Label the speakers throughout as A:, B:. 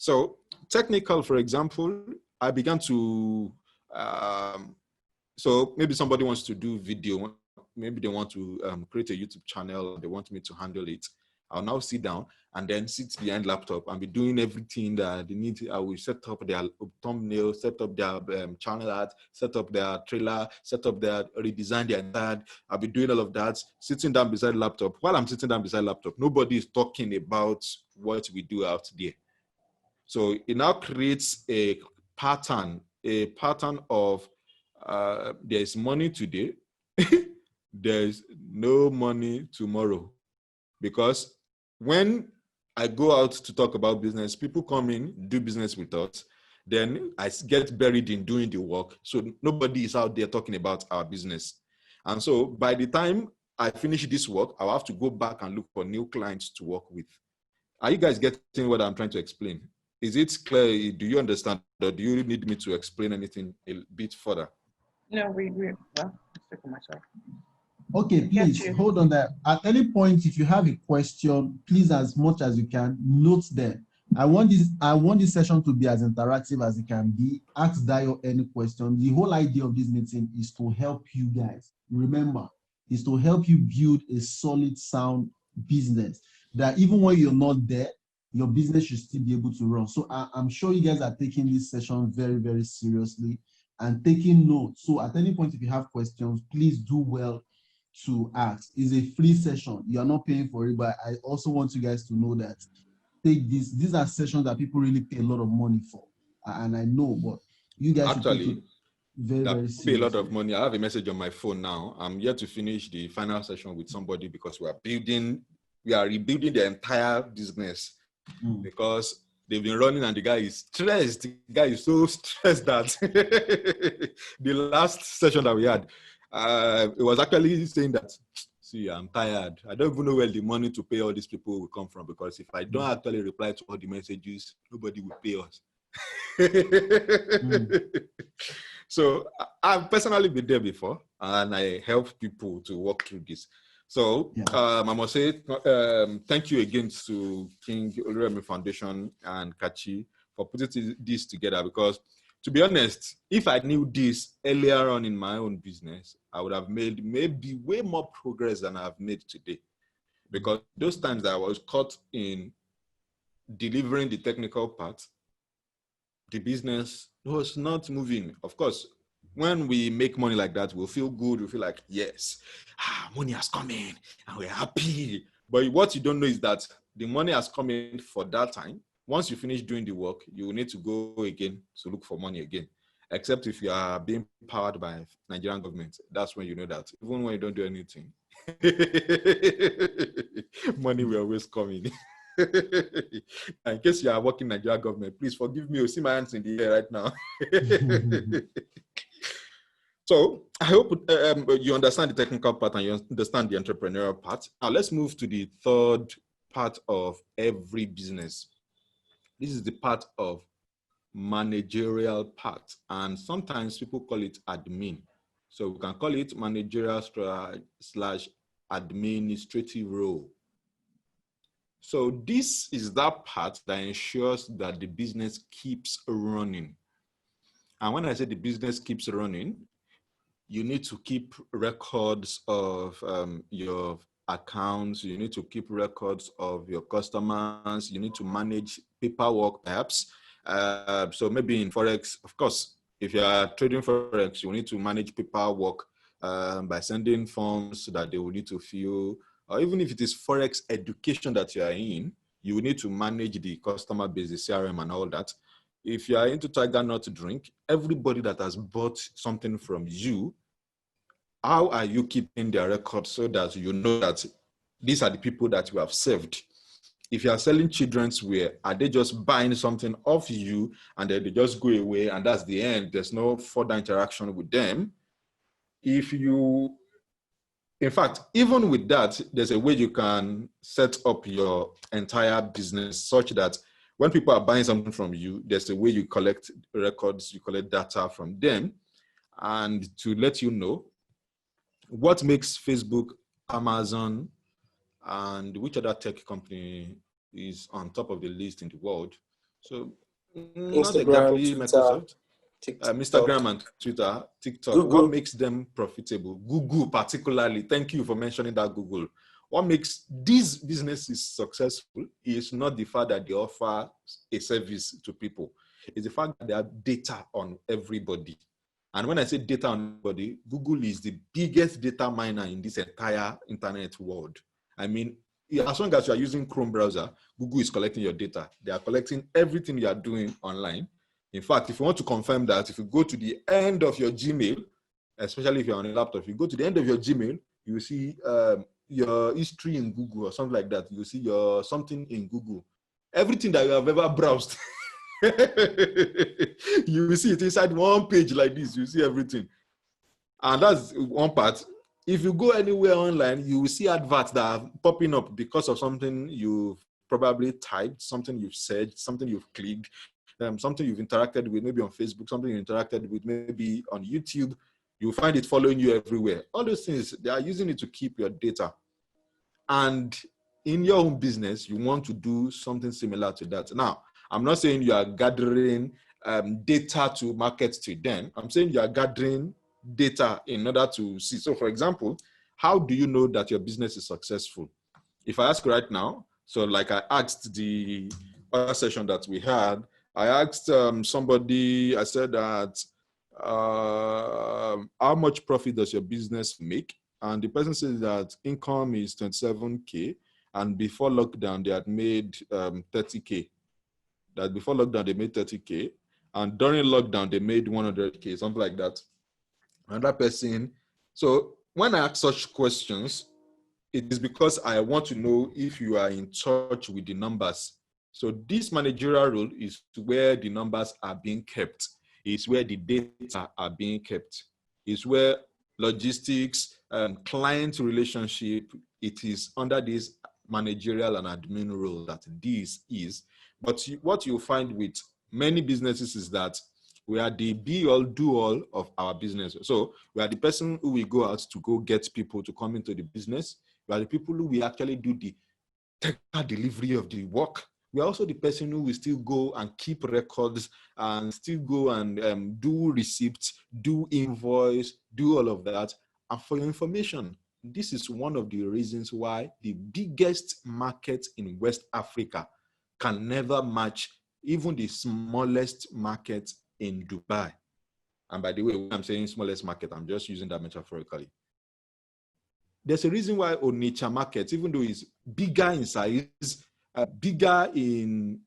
A: So technical, for example, I began to, so maybe somebody wants to do video, maybe they want to create a YouTube channel, they want me to handle it. I'll now sit down and then sit behind laptop and be doing everything that they need. I will set up their thumbnail, set up their channel art, set up their trailer, set up their redesign their ad. I'll be doing all of that, sitting down beside laptop. While I'm sitting down beside laptop, nobody is talking about what we do out there. So it now creates a pattern of there's money today, there's no money tomorrow. Because when I go out to talk about business, people come in, do business with us, then I get buried in doing the work. So nobody is out there talking about our business. And so by the time I finish this work, I'll have to go back and look for new clients to work with. Are you guys getting what I'm trying to explain? Is it clear? Do you understand? Or do you need me to explain anything a bit further?
B: No, well, I'm speaking myself.
C: Okay, please hold on there. At any point, if you have a question, please, as much as you can, note them. I want this session to be as interactive as it can be. Ask Dayo any question. The whole idea of this meeting is to help you guys. Remember, is to help you build a solid, sound business that even when you're not there, your business should still be able to run. So I'm sure you guys are taking this session very, very seriously and taking notes. So at any point, if you have questions, please do well to ask. It's a free session. You are not paying for it, but I also want you guys to know that these are sessions that people really pay a lot of money for. And I know, but you guys
A: actually
C: should take it very, very seriously.
A: Pay a lot of money. I have a message on my phone now. I'm yet to finish the final session with somebody because we are rebuilding the entire business because they've been running and the guy is stressed. The guy is so stressed that the last session that we had, it was actually saying that, see, I'm tired. I don't even know where the money to pay all these people will come from because if I don't actually reply to all the messages, nobody will pay us. So I've personally been there before and I help people to walk through this. So I must say thank you again to King Oluremi Foundation and Kachi for putting this together because to be honest, if I knew this earlier on in my own business, I would have made maybe way more progress than I've made today. Because those times that I was caught in delivering the technical part, the business was not moving. Of course, when we make money like that, we'll feel good. We'll feel like, yes, money has come in and we're happy. But what you don't know is that the money has come in for that time. Once you finish doing the work, you will need to go again to look for money again. Except if you are being powered by Nigerian government. That's when you know that even when you don't do anything, money will always come in. In case you are working Nigerian government, please forgive me. You see my hands in the air right now. So I hope you understand the technical part and you understand the entrepreneurial part. Now let's move to the third part of every business. This is the part of managerial part, and sometimes people call it admin. So we can call it managerial / administrative role. So this is that part that ensures that the business keeps running. And when I say the business keeps running, you need to keep records of your accounts, you need to keep records of your customers, you need to manage paperwork perhaps. So maybe in Forex, of course, if you are trading Forex, you need to manage paperwork by sending forms that they will need to fill, or even if it is Forex education that you are in, you will need to manage the customer base, the CRM and all that. If you are into Tiger Nut Drink, everybody that has bought something from you, how are you keeping their records so that you know that these are the people that you have served? If you are selling children's wear, are they just buying something off you and then they just go away and that's the end? There's no further interaction with them. In fact, even with that, there's a way you can set up your entire business such that when people are buying something from you, there's a way you collect records, you collect data from them, and to let you know what makes Facebook, Amazon, and which other tech company is on top of the list in the world. So not
D: Instagram,
A: exactly
D: Twitter,
A: Microsoft.
D: TikTok,
A: Instagram and Twitter, TikTok. What
D: Google.
A: makes them profitable? Google, particularly. Thank you for mentioning that. Google. What makes these businesses successful is not the fact that they offer a service to people. It's the fact that they have data on everybody. And when I say data on everybody, Google is the biggest data miner in this entire internet world. I mean, as long as you are using Chrome browser, Google is collecting your data. They are collecting everything you are doing online. In fact, if you want to confirm that, if you go to the end of your Gmail, especially if you're on a laptop, if you go to the end of your Gmail, you will see your history in Google or something like that. You see your something in Google. Everything that you have ever browsed, you will see it inside one page like this. You see everything. And that's one part. If you go anywhere online, you will see adverts that are popping up because of something you've probably typed, something you've said, something you've clicked, something you've interacted with, maybe on Facebook, something you interacted with, maybe on YouTube. You'll find it following you everywhere. All those things, they are using it to keep your data. And in your own business, you want to do something similar to that. Now, I'm not saying you are gathering data to market to them. I'm saying you are gathering data in order to see. So, for example, how do you know that your business is successful? If I ask right now, so like I asked the other session that we had, I asked somebody, I said that, how much profit does your business make? And the person said that income is 27K. And before lockdown, they had made 30K. That before lockdown, they made 30K. And during lockdown, they made 100K, something like that. Another person. So when I ask such questions, it is because I want to know if you are in touch with the numbers. So this managerial role is where the numbers are being kept. It's where the data are being kept. It's where logistics, client relationship, it is under this managerial and admin role that this is. But what you find with many businesses is that we are the be-all, do-all of our business. So we are the person who will go out to go get people to come into the business. We are the people who will actually do the technical delivery of the work. We are also the person who will still go and keep records and still go and do receipts, do invoice, do all of that. And for your information, this is one of the reasons why the biggest market in West Africa can never match even the smallest market in Dubai. And by the way, when I'm saying smallest market, I'm just using that metaphorically. There's a reason why Onitsha market, even though it's bigger in size, bigger in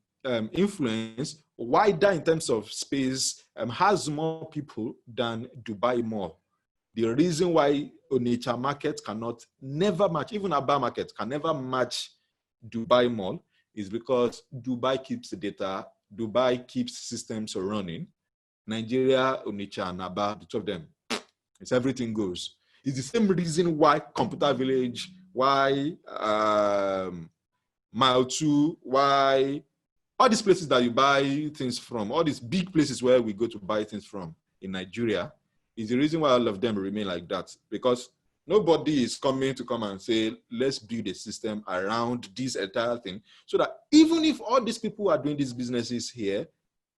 A: influence, wider in terms of space, has more people than Dubai Mall. The reason why Onitsha market cannot never match, even Aba market can never match Dubai Mall is because Dubai keeps the data, Dubai keeps systems running. Nigeria, Onitsha, and Aba, the two of them, it's everything goes. It's the same reason why Computer Village, why Mile 2, why all these places that you buy things from, all these big places where we go to buy things from in Nigeria, is the reason why all of them remain like that. Because nobody is coming to come and say, let's build a system around this entire thing, so that even if all these people are doing these businesses here,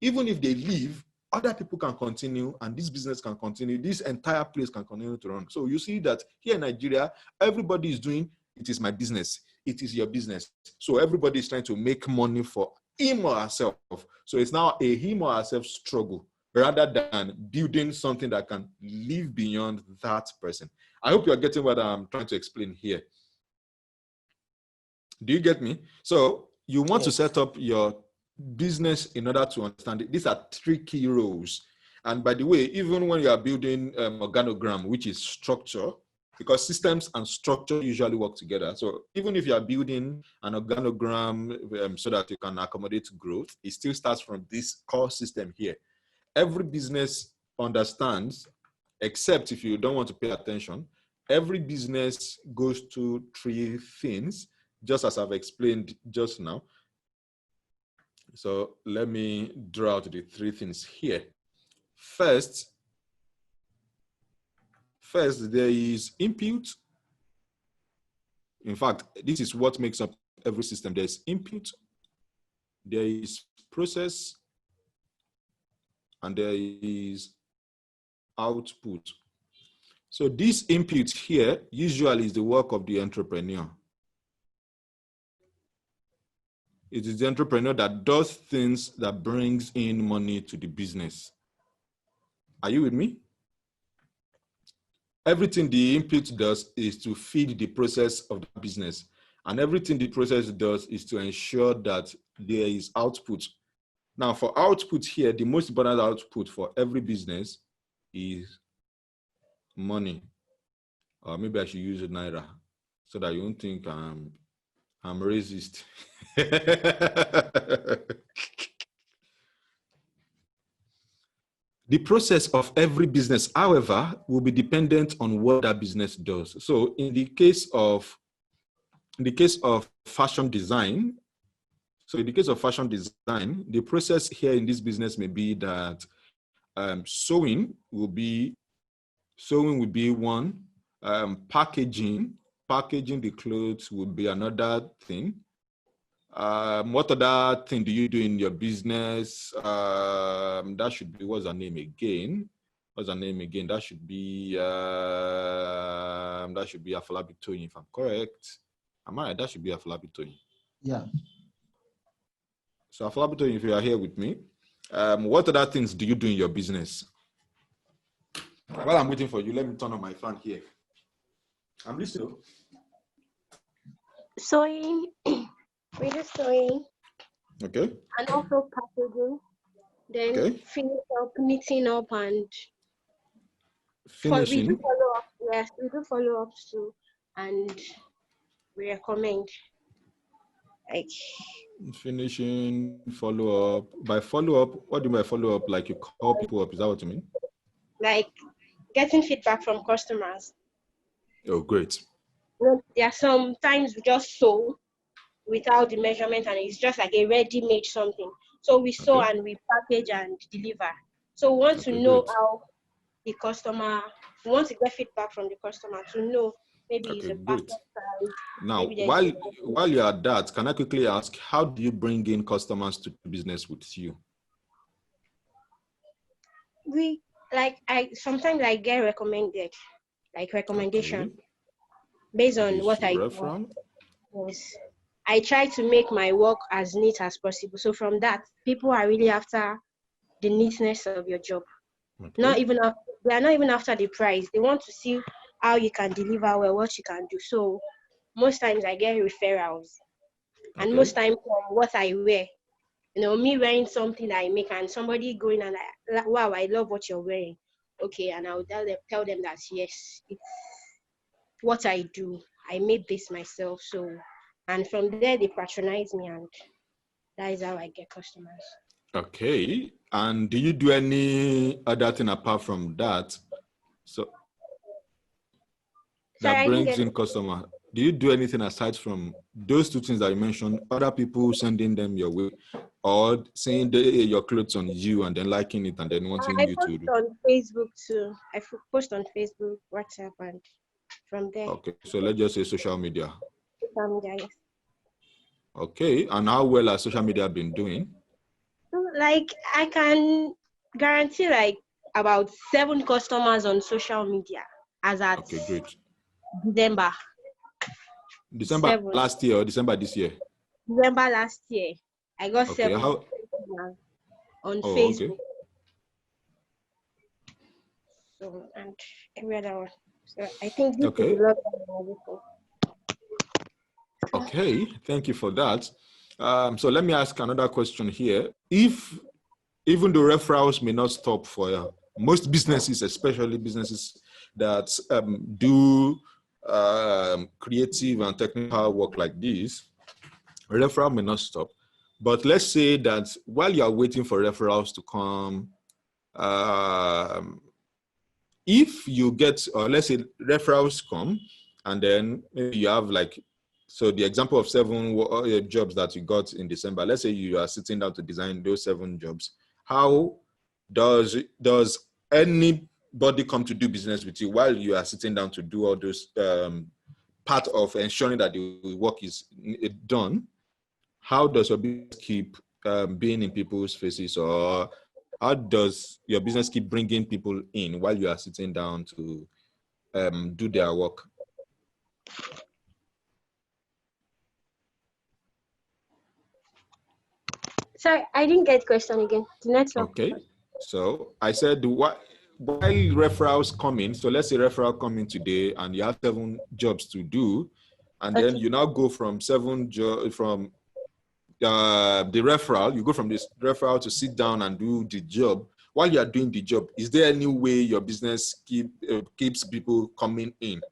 A: even if they leave, other people can continue and this business can continue, this entire place can continue to run. So you see that here in Nigeria, everybody is doing, it is my business, it is your business. So everybody is trying to make money for him or herself. So it's now a him or herself struggle rather than building something that can live beyond that person. I hope you're getting what I'm trying to explain here. Do you get me? So you want to set up your business in order to understand it. These are 3 key roles. And by the way, even when you are building organogram, which is structure, because systems and structure usually work together. So even if you are building an organogram so that you can accommodate growth, it still starts from this core system here. Every business understands, except if you don't want to pay attention, every business goes to 3 things, just as I've explained just now. So let me draw out the 3 things here. First, there is input. In fact, this is what makes up every system. There's input, there is process and there is output. So this input here usually is the work of the entrepreneur. It is the entrepreneur that does things that brings in money to the business. Are you with me? Everything the input does is to feed the process of the business. And everything the process does is to ensure that there is output. Now, for output here, the most important output for every business is money. Or maybe I should use a naira so that you won't think I'm racist. The process of every business, however, will be dependent on what that business does. So in the case of fashion design, the process here in this business may be that sewing will be one, packaging the clothes will be another thing. What other thing do you do in your business? That should be, what's her name again? That should be Afolabi Toyin, if I'm correct. Am I right? That should be Afolabi Toyin.
C: Yeah.
A: So Afolabi Toyin, if you are here with me, what other things do you do in your business? While I'm waiting for you, let me turn on my fan here. I'm listening.
D: Sewing, we do sewing.
A: Okay.
D: And also packaging. Then
A: Okay.
D: finish up, knitting up, and
A: Finishing.
D: we do follow up. Yes, we do follow up too, and we recommend. Like
A: Finishing, follow up. By follow up, what do you mean by follow up? Like you call people up, is that what you mean?
D: like getting feedback from customers.
A: Oh, great.
D: There are some times we just sew without the measurement, and it's just like a ready-made something. So we sew
A: Okay.
D: and we package and deliver. So we want to
A: Okay,
D: know
A: great.
D: how the customer, we want to get feedback from the customer to know maybe it's
A: Okay,
D: a
A: great.
D: perfect size.
A: Now,
D: Maybe there's
A: while you're at that, can I quickly ask, how do you bring in customers to business with you?
D: I sometimes I get recommended, like recommendation
A: Okay.
D: based on
A: This
D: what I do.
A: referral.
D: Yes. I try to make my work as neat as possible. So from that, people are really after the neatness of your job.
A: Okay.
D: They are not even after the price. They want to see how you can deliver well, what you can do. So most times I get referrals, and
A: Okay.
D: most times from what I wear. Me wearing something that I make, and somebody going and like, wow, I love what you're wearing. Okay, and I'll tell them that yes, it's what I do. I made this myself. So, and from there they patronize me, and that is how I get customers.
A: Okay. And do you do any other thing apart from that? So that brings in customer. Do you do anything aside from those two things that you mentioned? Other people sending them your way, or seeing your clothes on you and then liking it and then wanting
D: I
A: you
D: post
A: to do?
D: on Facebook too. Post on Facebook, WhatsApp, and from there.
A: Okay, so let's just say social media.
D: Social media, yes.
A: Okay, and how well has social media been doing?
D: Like I can guarantee like about 7 customers on social media as at
A: Okay, great.
D: December.
A: December
D: 7.
A: last year or December this year?
D: December last year. I got
A: Okay,
D: 7
A: how?
D: customers on
A: Oh,
D: Facebook.
A: okay.
D: So and every other one. So I think this is
A: Okay.
D: a lot of people.
A: Okay, thank you for that. So let me ask another question here. If, even though referrals may not stop for most businesses, especially businesses that do creative and technical work like this, referral may not stop. But let's say that while you are waiting for referrals to come, if you get, or let's say referrals come, and then maybe you have like, so the example of 7 jobs that you got in December, let's say you are sitting down to design those 7 jobs. How does anybody come to do business with you while you are sitting down to do all those part of ensuring that the work is done? How does your business keep being in people's faces, or how does your business keep bringing people in while you are sitting down to do their work?
D: Sorry, I didn't get question again. The network.
A: Okay, so I said while referrals come in, so let's say referral come in today and you have 7 jobs to do, and then
D: Okay.
A: you now go from 7 jobs from the referral, you go from this referral to sit down and do the job. While you are doing the job, is there any way your business keeps people coming in?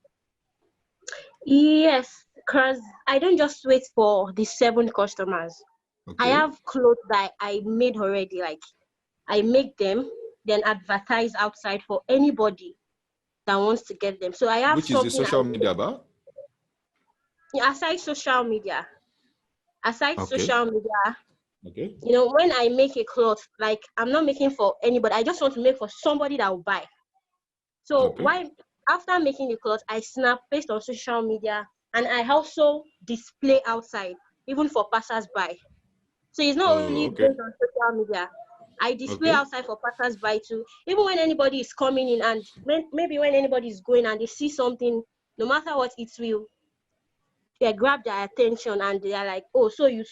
D: Yes, because I don't just wait for the 7 customers. I
A: Okay.
D: have clothes that I made already. Like I make them, then advertise outside for anybody that wants to get them. So I have
A: Which is the
D: something
A: social media about?
D: aside social media. Aside
A: Okay.
D: social media,
A: Okay.
D: when I make a cloth, like I'm not making for anybody. I just want to make for somebody that will buy. So
A: Okay.
D: why after making the cloth, I snap based on social media, and I also display outside, even for passers-by. So it's not
A: Oh,
D: only
A: okay.
D: based on social media. I display
A: Okay.
D: outside for passers-by too. Even when anybody is coming in, and maybe when anybody is going and they see something, no matter what, it will grab their attention, and they are like, "Oh, so you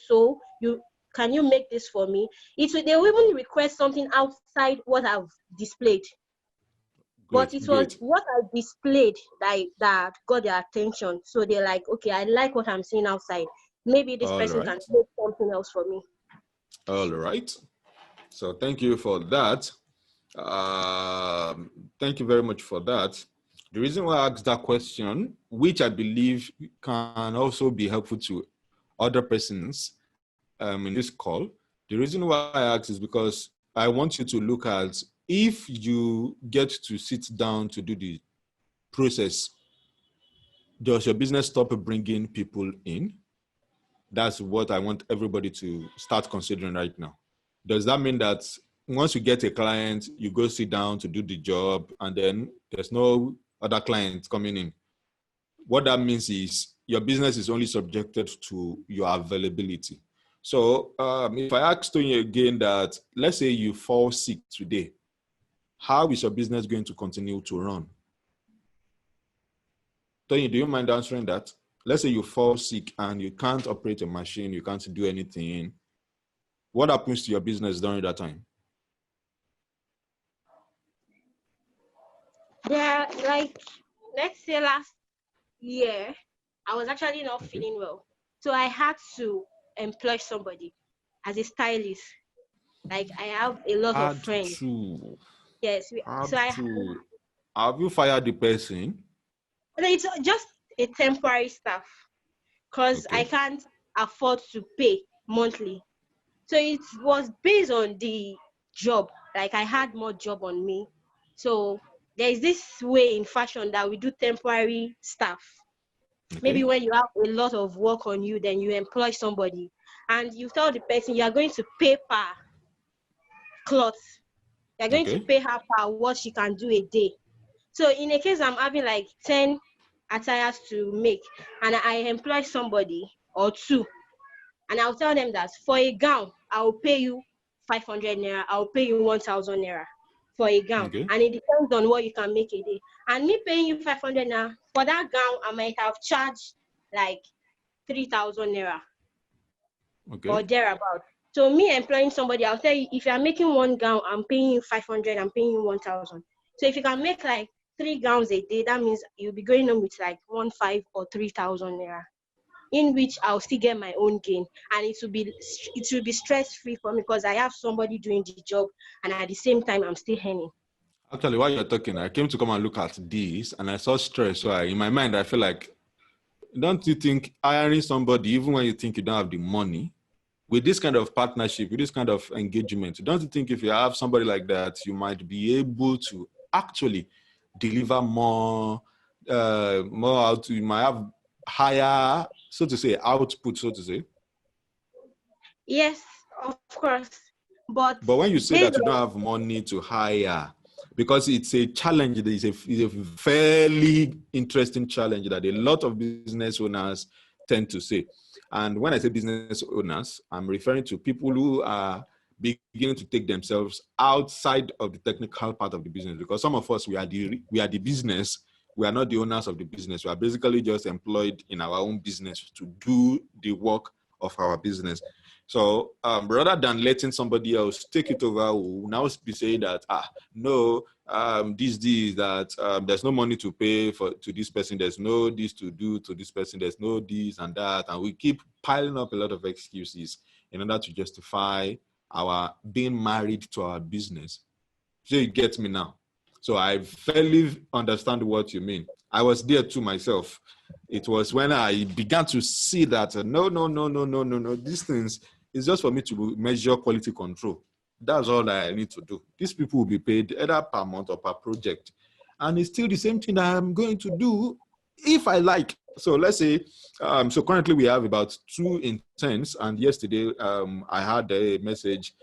D: can you make this for me?" They will even request something outside what I've displayed. But
A: Great.
D: it was
A: Great.
D: what I displayed that got their attention. So they're like, okay, I like what I'm seeing outside. Maybe this
A: All
D: person can
A: right.
D: make something else for me.
A: All right. So thank you for that. Thank you very much for that. The reason why I asked that question, which I believe can also be helpful to other persons in this call, the reason why I ask is because I want you to look at if you get to sit down to do the process, does your business stop bringing people in? That's what I want everybody to start considering right now. Does that mean that once you get a client, you go sit down to do the job and then there's no other clients coming in? What that means is your business is only subjected to your availability. So if I ask Tony again that, let's say you fall sick today, how is your business going to continue to run? Tony, do you mind answering that? Let's say you fall sick and you can't operate a machine, you can't do anything. What happens to your business during that time?
D: There, like, let's say last year, I was actually not
A: Okay.
D: feeling well. So I had to employ somebody as a stylist. Like, I have a lot of
A: Had
D: friends.
A: to.
D: Yes. So
A: Have you fired the person?
D: it's just a temporary staff because I
A: Okay.
D: can't afford to pay monthly. So it was based on the job. Like I had more job on me. So there is this way in fashion that we do temporary staff. Maybe
A: Okay.
D: when you have a lot of work on you, then you employ somebody and you tell the person you are going to pay per cloth. You're going to
A: Okay.
D: pay her per what she can do a day. So in a case I'm having like 10 attires to make and I employ somebody or 2, and I'll tell them that for a gown, I'll pay you 500 naira, I'll pay you 1,000 naira for a gown.
A: Okay.
D: And it depends on what you can make a day. And me paying you 500 naira, for that gown, I might have charged like 3,000 naira or
A: Okay.
D: thereabout. So me employing somebody, I'll tell you, if you're making one gown, I'm paying you 500, I'm paying you 1,000. So if you can make like 3 gowns a day, that means you'll be going on with like 1,500 or 3,000 naira, in which I'll still get my own gain, and it will be stress free for me because I have somebody doing the job, and at the same time I'm still earning.
A: Actually, while you're talking, I came to come and look at this and I saw stress. So in my mind, I feel like, don't you think hiring somebody, even when you think you don't have the money, with this kind of partnership, with this kind of engagement, don't you think if you have somebody like that, you might be able to actually deliver more out? You might have higher, so to say, output, so to say.
D: Yes, of course, but
A: But when you say
D: based
A: that you don't
D: on
A: have money to hire, because it's a challenge, it's a fairly interesting challenge that a lot of business owners tend to say. And when I say business owners, I'm referring to people who are beginning to take themselves outside of the technical part of the business, because some of us, we are the business. We are not the owners of the business. We are basically just employed in our own business to do the work of our business. So rather than letting somebody else take it over, we'll now be saying that, no, that there's no money to pay to this person. There's no this to do to this person. There's no this and that. And we keep piling up a lot of excuses in order to justify our being married to our business. So you get me now. So I fairly understand what you mean. I was there too myself. It was when I began to see that no. These things is just for me to measure quality control. That's all that I need to do. These people will be paid either per month or per project. And it's still the same thing that I'm going to do if I like. So let's say, so currently we have about 2 interns. And yesterday I had a message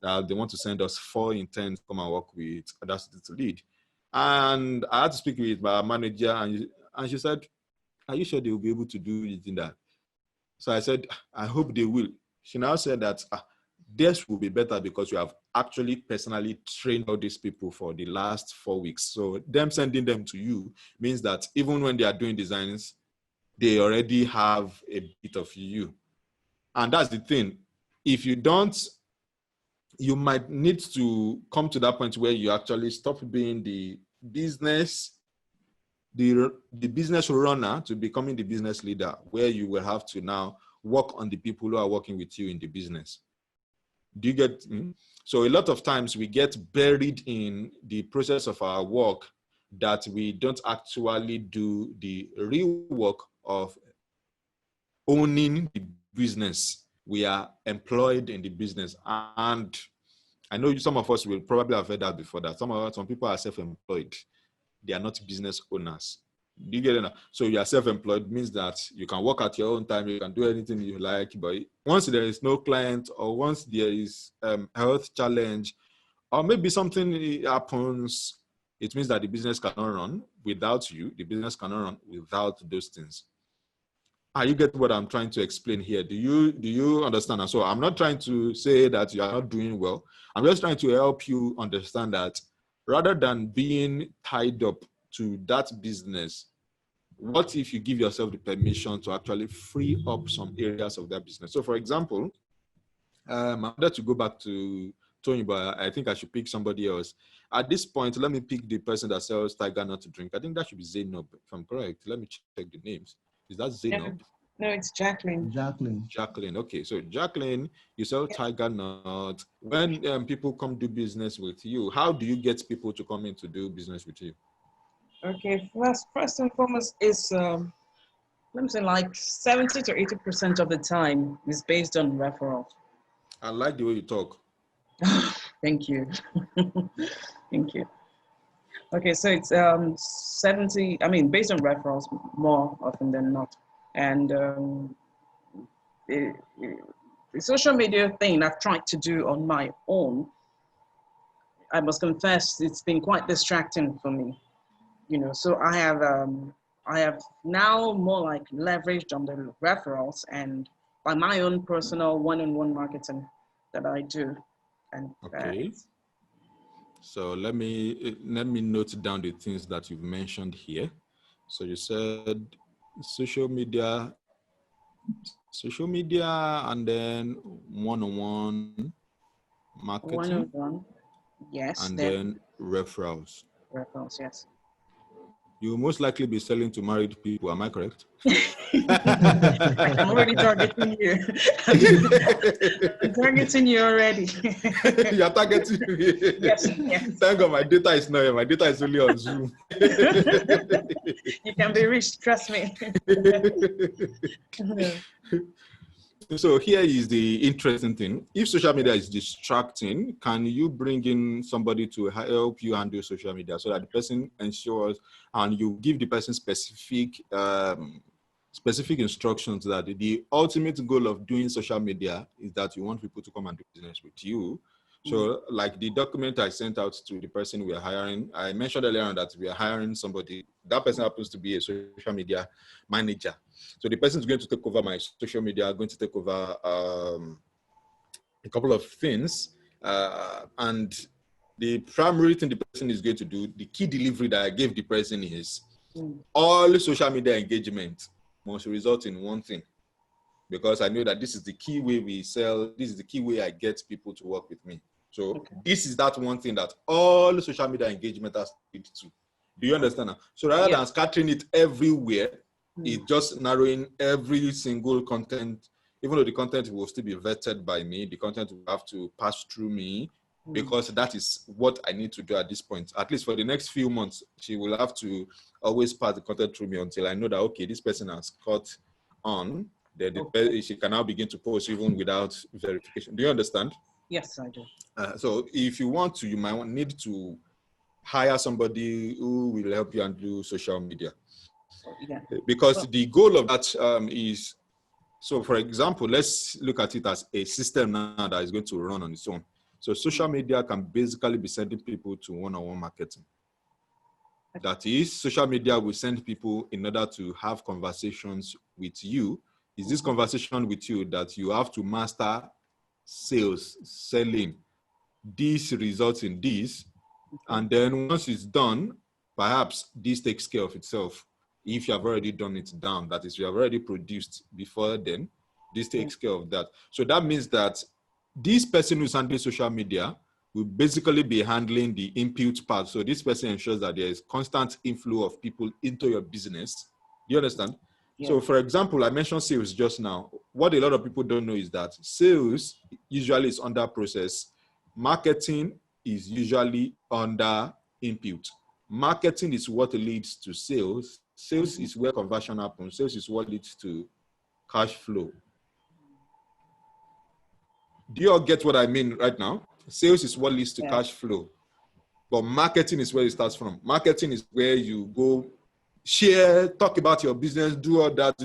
A: that they want to send us 4 interns to come and work with Audacity to lead. And I had to speak with my manager, and she said, are you sure they will be able to do it in that? So I said, I hope they will. She now said that this will be better because you have actually personally trained all these people for the last 4 weeks. So them sending them to you means that even when they are doing designs, they already have a bit of you. And that's the thing. If you don't, you might need to come to that point where you actually stop being the business runner to becoming the business leader, where you will have to now work on the people who are working with you in the business. Do you get me? So a lot of times we get buried in the process of our work that we don't actually do the real work of owning the business. We are employed in the business. And I know some of us will probably have heard that before, that some people are self-employed. They are not business owners. Do you get it? So you are self-employed means that you can work at your own time, you can do anything you like, but once there is no client, or once there is health challenge, or maybe something happens, it means that the business cannot run without you. The business cannot run without those things. You get what I'm trying to explain here? Do you understand? And so I'm not trying to say that you are not doing well. I'm just trying to help you understand that rather than being tied up to that business, what if you give yourself the permission to actually free up some areas of that business? So for example, I wanted to go back to Tony, but I think I should pick somebody else. At this point, let me pick the person that sells Tiger Not to Drink. I think that should be Zainab, if I'm correct. Let me check the names. Is that Zainab?
B: No, it's Jacqueline.
C: Jacqueline.
A: Okay, so Jacqueline, you sell Tiger Nut. When people come do business with you, how do you get people to come in to do business with you?
B: Okay, first and foremost is let me say like 70 to 80% of the time is based on referrals.
A: I like the way you talk.
B: Thank you. Thank you. Okay, so it's 70, based on referrals more often than not. And the social media thing I've tried to do on my own, I must confess, it's been quite distracting for me. So I have now more like leveraged on the referrals and by my own personal one-on-one marketing that I do. And
A: okay. So let me note down the things that you've mentioned here. So you said social media, and then one-on-one marketing.
B: One-on-one, yes.
A: And then referrals.
B: Referrals, yes.
A: You will most likely be selling to married people, am I correct?
B: I'm already targeting you. I'm targeting you already.
A: You're targeting me?
B: Yes.
A: Thank God my data is not here. My data is only on Zoom.
B: You can be reached, trust me.
A: So here is the interesting thing. If social media is distracting, can you bring in somebody to help you handle social media so that the person ensures, and you give the person specific instructions that the ultimate goal of doing social media is that you want people to come and do business with you. So like the document I sent out to the person we are hiring, I mentioned earlier on that we are hiring somebody. That person happens to be a social media manager. So the person is going to take over my social media, going to take over a couple of things. And the primary thing the person is going to do, the key delivery that I gave the person is all social media engagement must result in one thing. Because I know that this is the key way we sell, this is the key way I get people to work with me. So this is that one thing that all social media engagement has to lead to. Do you understand now? So rather than scattering it everywhere, it's just narrowing every single content, even though the content will still be vetted by me, the content will have to pass through me, because that is what I need to do at this point. At least for the next few months, she will have to always pass the content through me until I know that, okay, this person has caught on. Then she can now begin to post even without verification. Do you understand?
B: Yes, I do.
A: So if you want to, you might need to hire somebody who will help you and do social media. Because the goal of that is, so for example, let's look at it as a system now that is going to run on its own. So social media can basically be sending people to one-on-one marketing. That is, social media will send people in order to have conversations with you. Is this conversation with you that you have to master sales, selling. This results in this. And then once it's done, perhaps this takes care of itself. If you have already done it down, that is, you have already produced before then, this takes care of that. So that means that this person who's handling social media will basically be handling the input part. So this person ensures that there is constant inflow of people into your business. Do you understand? Yeah. So for example, I mentioned sales just now. What a lot of people don't know is that sales usually is under process. Marketing is usually under input. Marketing is what leads to sales. Sales is where conversion happens. Sales is what leads to cash flow. Do you all get what I mean right now? Sales is what leads to cash flow. But marketing is where it starts from. Marketing is where you go share, talk about your business, do all that.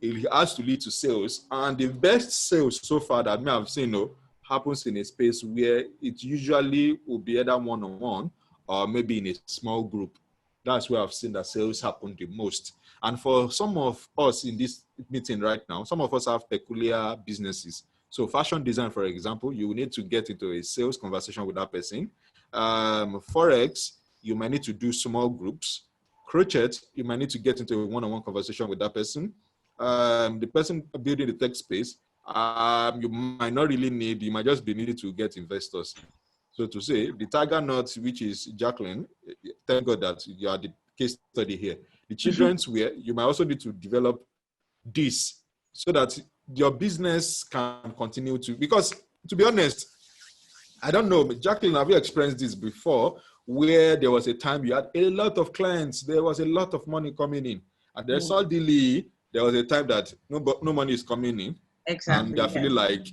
A: It has to lead to sales. And the best sales so far that I have seen happens in a space where it usually will be either one-on-one or maybe in a small group. That's where I've seen that sales happen the most. And for some of us in this meeting right now, some of us have peculiar businesses. So fashion design, for example, you will need to get into a sales conversation with that person. Forex, you might need to do small groups. Crochet, you might need to get into a one-on-one conversation with that person. The person building the tech space, you might not really need, you might just be needed to get investors. So to say, the tiger nut, which is Jacqueline, thank God that you are the case study here. The children's wear, you might also need to develop this so that your business can continue to, because to be honest, I don't know, Jacqueline, have you experienced this before where there was a time you had a lot of clients, there was a lot of money coming in, and then suddenly there was a time that no money is coming in. Exactly. And they're feeling like,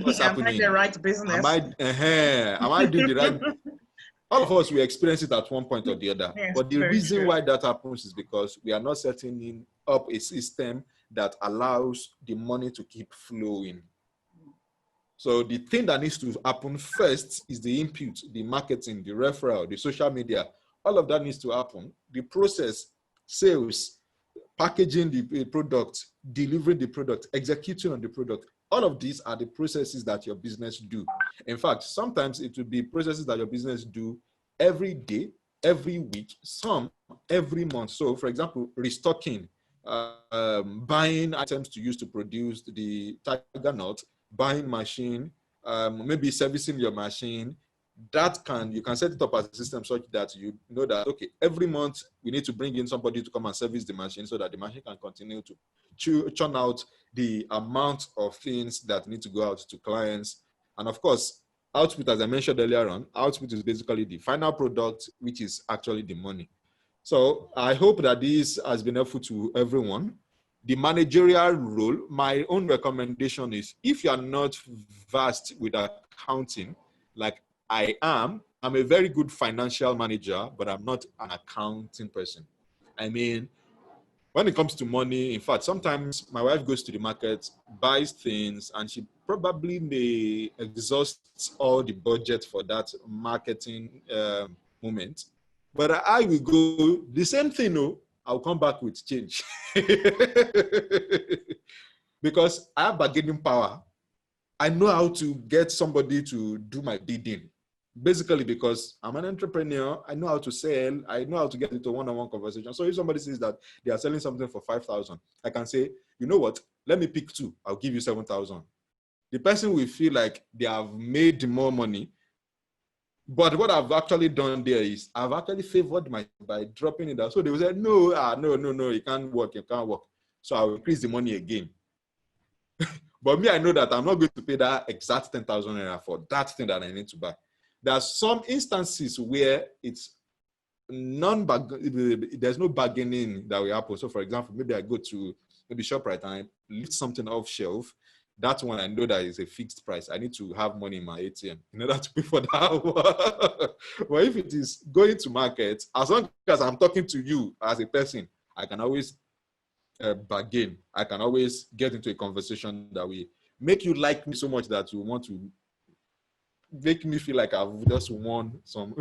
A: what's happening? Am I
B: the right business?
A: Am I doing the right? All of us, we experience it at one point or the other. Yes, but the reason why that happens is because we are not setting up a system that allows the money to keep flowing. So the thing that needs to happen first is the input, the marketing, the referral, the social media. All of that needs to happen. The process, sales, packaging the product, delivering the product, executing on the product. All of these are the processes that your business do. In fact, sometimes it will be processes that your business do every day, every week, some every month. So for example, restocking, buying items to use to produce the tiger nut, buying machine, maybe servicing your machine. You can set it up as a system such that you know that, okay, every month we need to bring in somebody to come and service the machine so that the machine can continue to churn out the amount of things that need to go out to clients. And of course, output, as I mentioned earlier on, output is basically the final product, which is actually the money. So I hope that this has been helpful to everyone. The managerial role, my own recommendation is, if you are not versed with accounting, like I'm a very good financial manager, but I'm not an accounting person. I mean, when it comes to money, in fact, sometimes my wife goes to the market, buys things, and she probably may exhaust all the budget for that marketing moment. But I will go the same thing, no, I'll come back with change. Because I have bargaining power. I know how to get somebody to do my bidding. Basically, because I'm an entrepreneur, I know how to sell, I know how to get into one-on-one conversation. So if somebody says that they are selling something for 5,000, I can say, you know what, let me pick 2, I'll give you 7,000. The person will feel like they have made more money. But what I've actually done there is I've actually favored by dropping it down. So they will say, no, no, it can't work. So I'll increase the money again. But me, I know that I'm not going to pay that exact 10,000 naira for that thing that I need to buy. There are some instances where it's there's no bargaining that will happen. So for example, maybe I go to maybe ShopRite and I lift something off shelf. That one I know that is a fixed price. I need to have money in my ATM in order to pay for that one. But if it is going to market, as long as I'm talking to you as a person, I can always bargain. I can always get into a conversation that will make you like me so much that you want to make me feel like I've just won some,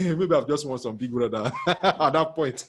A: maybe I've just won some big brother at that point.